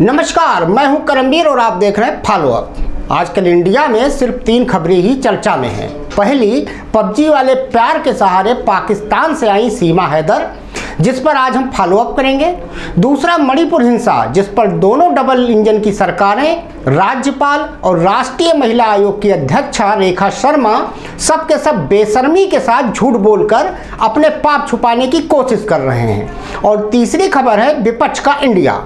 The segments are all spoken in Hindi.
नमस्कार, मैं हूं करमवीर और आप देख रहे हैं फॉलो अप। आजकल इंडिया में सिर्फ 3 खबरें ही चर्चा में हैं। पहली, पबजी वाले प्यार के सहारे पाकिस्तान से आई सीमा हैदर, जिस पर आज हम फॉलो अप करेंगे। दूसरा, मणिपुर हिंसा, जिस पर दोनों डबल इंजन की सरकारें, राज्यपाल और राष्ट्रीय महिला आयोग की अध्यक्षा रेखा शर्मा सबके सब बेशर्मी के साथ झूठ बोलकर अपने पाप छुपाने की कोशिश कर रहे हैं। और तीसरी खबर है विपक्ष का इंडिया।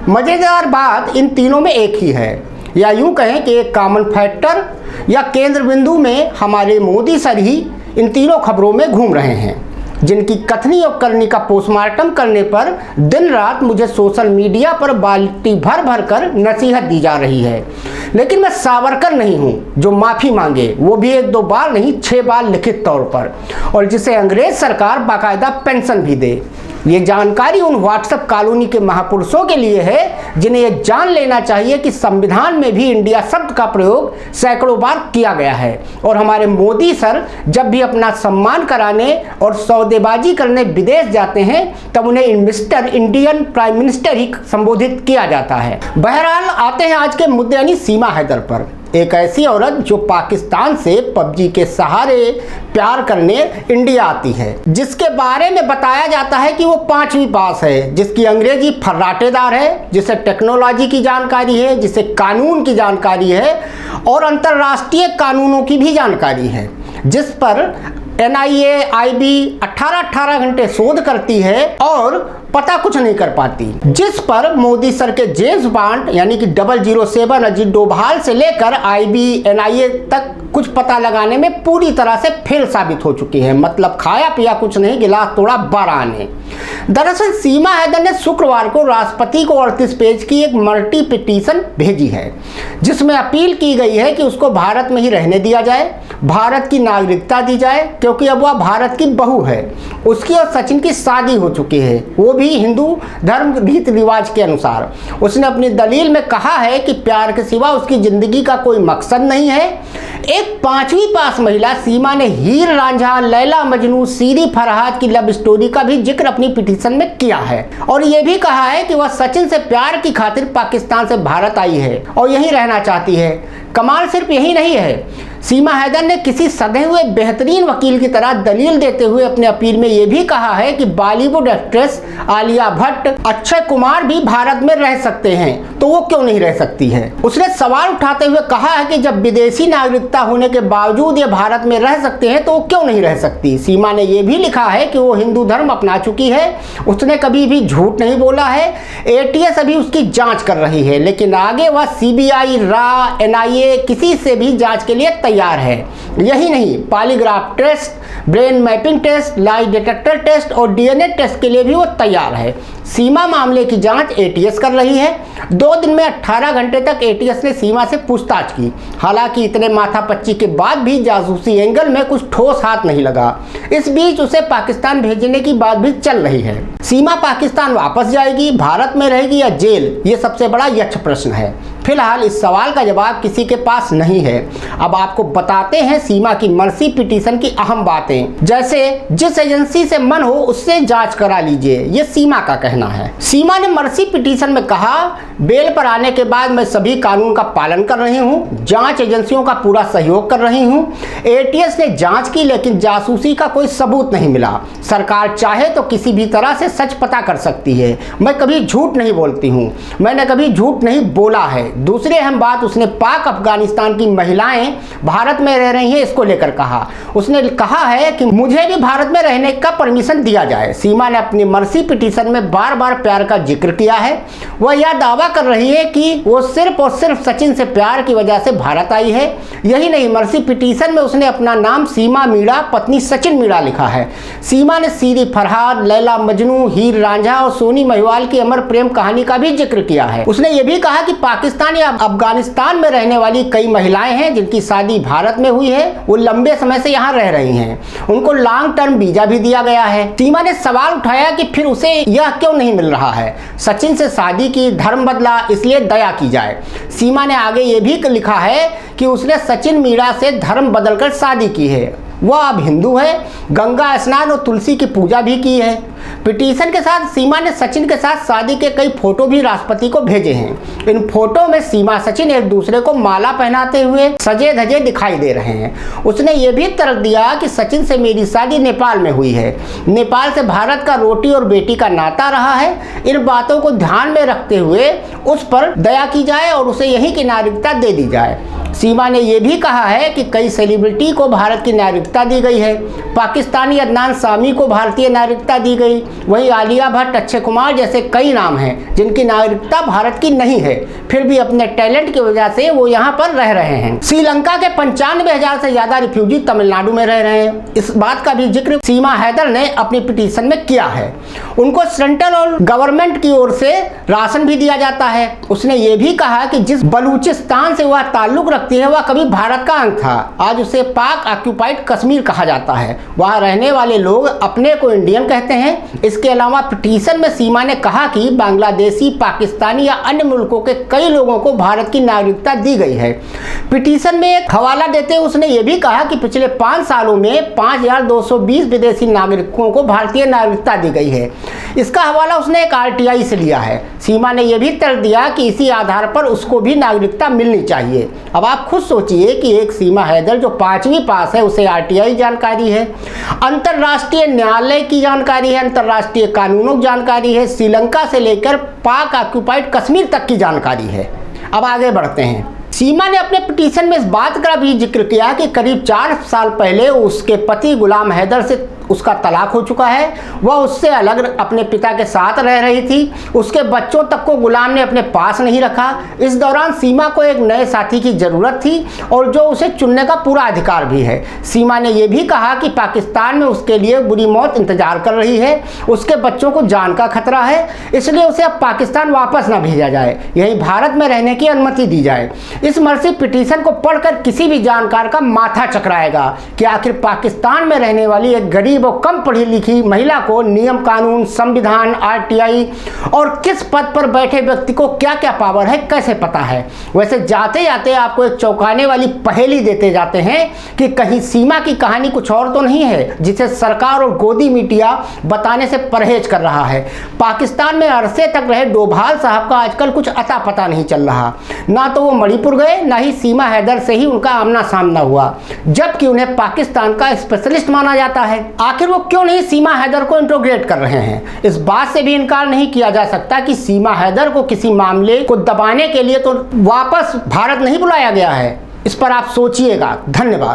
मजेदार बात इन तीनों में एक ही है, या यूं कहें कि एक कॉमन फैक्टर या केंद्र बिंदु में हमारे मोदी सर ही इन तीनों खबरों में घूम रहे हैं, जिनकी कथनी और करनी का पोस्टमार्टम करने पर दिन रात मुझे सोशल मीडिया पर बाल्टी भर भर कर नसीहत दी जा रही है। लेकिन मैं सावरकर नहीं हूँ जो माफ़ी मांगे, वो भी 1-2 बार नहीं 6 बार लिखित तौर पर, और जिसे अंग्रेज सरकार बाकायदा पेंशन भी दे। ये जानकारी उन व्हाट्सएप कॉलोनी के महापुरुषों के लिए है जिन्हें यह जान लेना चाहिए कि संविधान में भी इंडिया शब्द का प्रयोग सैकड़ों बार किया गया है, और हमारे मोदी सर जब भी अपना सम्मान कराने और सौदेबाजी करने विदेश जाते हैं तब उन्हें मिस्टर इंडियन प्राइम मिनिस्टर ही संबोधित किया जाता है। बहरहाल, आते हैं आज के मुद्दे यानी सीमा हैदर पर। एक ऐसी औरत जो पाकिस्तान से पबजी के सहारे प्यार करने इंडिया आती है, जिसके बारे में बताया जाता है कि वो 5वीं पास है, जिसकी अंग्रेजी फर्राटेदार है, जिसे टेक्नोलॉजी की जानकारी है, जिसे कानून की जानकारी है और अंतर्राष्ट्रीय कानूनों की भी जानकारी है, जिस पर NIA, IB 18 घंटे शोध करती है और पता कुछ नहीं कर पाती, जिस पर मोदी सर के जेम्स बॉन्ड यानी कि 007 अजीत डोभाल से लेकर IB, NIA तक कुछ पता लगाने में पूरी तरह से फेल साबित हो चुकी है। मतलब खाया पिया कुछ नहीं, गिलास तोड़ा 12 आने। दरअसल सीमा हैदर ने शुक्रवार को राष्ट्रपति को 38 पेज की एक मल्टी पिटीशन भेजी है, जिसमें अपील की गई है कि उसको भारत में ही रहने दिया जाए, भारत की नागरिकता दी जाए, क्योंकि अब वह भारत की बहू है। उसकी और सचिन की शादी हो चुकी है, वो भी हिंदू धर्म रीति रिवाज के अनुसार। उसने अपनी दलील में कहा है कि प्यार के सिवा उसकी जिंदगी का कोई मकसद नहीं है। एक 5वीं पास महिला सीमा ने हीर रांझा, लैला मजनू, सीरी फरहाद की लव स्टोरी का भी जिक्र अपनी पिटीशन में किया है, और यह भी कहा है कि वह सचिन से प्यार की खातिर पाकिस्तान से भारत आई है और यहीं रहना चाहती है। कमाल सिर्फ यही नहीं है, सीमा हैदर ने किसी सधे हुए बेहतरीन वकील की तरह दलील देते हुए अपने अपील में यह भी कहा है कि बॉलीवुड एक्ट्रेस आलिया भट्ट, अक्षय कुमार भी भारत में रह सकते हैं, तो वो क्यों नहीं रह सकती है। उसने सवाल उठाते हुए कहा है कि जब विदेशी नागरिकता होने के बावजूद ये भारत में रह सकते हैं तो वो क्यों नहीं रह सकती। सीमा ने यह भी लिखा है कि वो हिंदू धर्म अपना चुकी है, उसने कभी भी झूठ नहीं बोला है। ATS अभी उसकी जाँच कर रही है, लेकिन आगे वह CBI, RA, NIA किसी से भी जांच के लिए तैयार है। यही नहीं, polygraph test, brain mapping test, lie detector test और DNA टेस्ट के लिए भी वो तैयार है। सीमा मामले की जांच ATS कर रही है। 2 दिन में 18 घंटे तक ATS ने सीमा से पूछताछ की। हालांकि इतने माथापच्ची के बाद भी जासूसी एंगल में कुछ ठोस हाथ नहीं लगा। इस बीच उसे पाकिस्तान भेजने की बात भी चल रही है। सीमा पाकिस्तान वापस जाएगी, भारत में रहेगी या जेल, ये सबसे बड़ा यक्ष प्रश्न है। फिलहाल इस सवाल का जवाब किसी के पास नहीं है। अब आपको बताते हैं सीमा की मर्सी पिटीशन की अहम बातें, जैसे जिस एजेंसी से मन हो उससे जांच करा लीजिए, ये सीमा का कहना है। सीमा ने मर्सी पिटीशन में कहा, बेल पर आने के बाद मैं सभी कानून का पालन कर रही हूँ, जांच एजेंसियों का पूरा सहयोग कर रही हूँ। ATS ने जांच की लेकिन जासूसी का कोई सबूत नहीं मिला। सरकार चाहे तो किसी भी तरह से सच पता कर सकती है। मैं कभी झूठ नहीं बोलती हूँ, मैंने कभी झूठ नहीं बोला है। दूसरी अहम बात, उसने पाक अफगानिस्तान की महिलाएं भारत में रह रही हैं इसको लेकर कहा। उसने कहा है कि मुझे भी भारत में रहने का परमिशन दिया जाए। सीमा ने अपनी मर्सी पिटीशन में बार बार प्यार का जिक्र किया है। वह यह दावा कर रही है कि वो सिर्फ और सिर्फ सचिन से प्यार की वजह से भारत आई है। यही नहीं, मर्सी पिटीशन में उसने अपना नाम सीमा मीणा पत्नी सचिन मीणा लिखा है। सीमा ने सीरी फरहाद, लैला मजनू, हीर रांझा और सोनी महिवाल की अमर प्रेम कहानी का भी जिक्र किया है। उसने ये भी कहा कि पाकिस्तान या अफगानिस्तान में रहने वाली कई महिलाएं हैं जिनकी शादी भारत में हुई है, वो लंबे समय से यहाँ रह रही हैं, उनको लॉन्ग टर्म वीजा भी दिया गया है। सीमा ने सवाल उठाया कि फिर उसे यह क्यों नहीं मिल रहा है। सचिन से शादी की, धर्म बदला, इसलिए दया की जाए। सीमा ने आगे ये भी लिखा है कि उसने सचिन मीणा से धर्म बदलकर शादी की है। वह अब हिंदू है, गंगा स्नान और तुलसी की पूजा भी की है। पिटीशन के साथ सीमा ने सचिन के साथ शादी के कई फोटो भी राष्ट्रपति को भेजे हैं। इन फोटो में सीमा सचिन एक दूसरे को माला पहनाते हुए सजे धजे दिखाई दे रहे हैं। उसने ये भी तर्क दिया कि सचिन से मेरी शादी नेपाल में हुई है, नेपाल से भारत का रोटी और बेटी का नाता रहा है। इन बातों को ध्यान में रखते हुए उस पर दया की जाए और उसे यहीं की नागरिकता दे दी जाए। सीमा ने यह भी कहा है कि कई सेलिब्रिटी को भारत की नागरिकता दी गई है। पाकिस्तानी अदनान सामी को भारतीय नागरिकता दी गई। वहीं आलिया भट्ट, अक्षय कुमार जैसे कई नाम हैं जिनकी नागरिकता भारत की नहीं है, फिर भी अपने टैलेंट की वजह से वो यहाँ पर रह रहे हैं। श्रीलंका के 95,000 से ज्यादा रिफ्यूजी तमिलनाडु में रह रहे हैं। इस बात का भी जिक्र सीमा हैदर ने अपनी पिटीशन में किया है। उनको सेंट्रल और गवर्नमेंट की ओर से राशन भी दिया जाता है। उसने ये भी कहा कि जिस बलूचिस्तान से वह ताल्लुक रखती है वह कभी भारत का अंग था। आज उसे पाक ऑक्यूपाइड कश्मीर कहा जाता है। वहाँ रहने वाले लोग अपने को इंडियन कहते हैं। इसके अलावा पिटीशन में सीमा ने कहा कि बांग्लादेशी, पाकिस्तानी या अन्य मुल्कों के कई लोगों को भारत की नागरिकता दी गई है। पिटीशन में एक हवाला देते हुए उसने ये भी कहा कि पिछले 5 सालों में 5,220 विदेशी नागरिकों को भारतीय नागरिकता दी गई है। इसका हवाला उसने एक RTI से लिया है। सीमा ने यह भी तर्क दिया कि इसी आधार पर उसको भी नागरिकता मिलनी चाहिए। अब आप खुद सोचिए कि एक सीमा हैदर जो 5वीं पास है उसे RTI जानकारी है, अंतर्राष्ट्रीय न्यायालय की जानकारी है, अंतर्राष्ट्रीय कानूनों की जानकारी है, श्रीलंका से लेकर पाक ऑक्यूपाइड कश्मीर तक की जानकारी है। अब आगे बढ़ते हैं। सीमा ने अपने पिटीशन में इस बात का भी जिक्र किया कि करीब 4 साल पहले उसके पति गुलाम हैदर से उसका तलाक हो चुका है। वह उससे अलग अपने पिता के साथ रह रही थी। उसके बच्चों तक को गुलाम ने अपने पास नहीं रखा। इस दौरान सीमा को एक नए साथी की ज़रूरत थी और जो उसे चुनने का पूरा अधिकार भी है। सीमा ने यह भी कहा कि पाकिस्तान में उसके लिए बुरी मौत इंतजार कर रही है। उसके बच्चों को जान का खतरा है, इसलिए उसे अब पाकिस्तान वापस न भेजा जाए, यहीं भारत में रहने की अनुमति दी जाए। इस मर्सी पिटीशन को पढ़कर किसी भी जानकार का माथा चकराएगा कि आखिर पाकिस्तान में रहने वाली एक गरीब वो कम पढ़ी लिखी महिला को नियम कानून, संविधान, RTI और किस पद पर बैठे व्यक्ति को क्या क्या पावर है कैसे पता है। वैसे जाते जाते आपको एक चौंकाने वाली पहेली देते जाते हैं कि कहीं सीमा की कहानी कुछ और तो नहीं है जिसे सरकार और गोदी मीडिया बताने से परहेज कर रहा है। पाकिस्तान में अरसे तक रहे डोभाल साहब का आजकल कुछ अता पता नहीं चल रहा। ना तो वो मणिपुर गए, ना ही सीमा हैदर से ही उनका आमना सामना हुआ, जबकि उन्हें पाकिस्तान का स्पेशलिस्ट माना जाता है। आखिर वो क्यों नहीं सीमा हैदर को इंट्रोगेट कर रहे हैं? इस बात से भी इनकार नहीं किया जा सकता कि सीमा हैदर को किसी मामले को दबाने के लिए तो वापस भारत नहीं बुलाया गया है। इस पर आप सोचिएगा। धन्यवाद।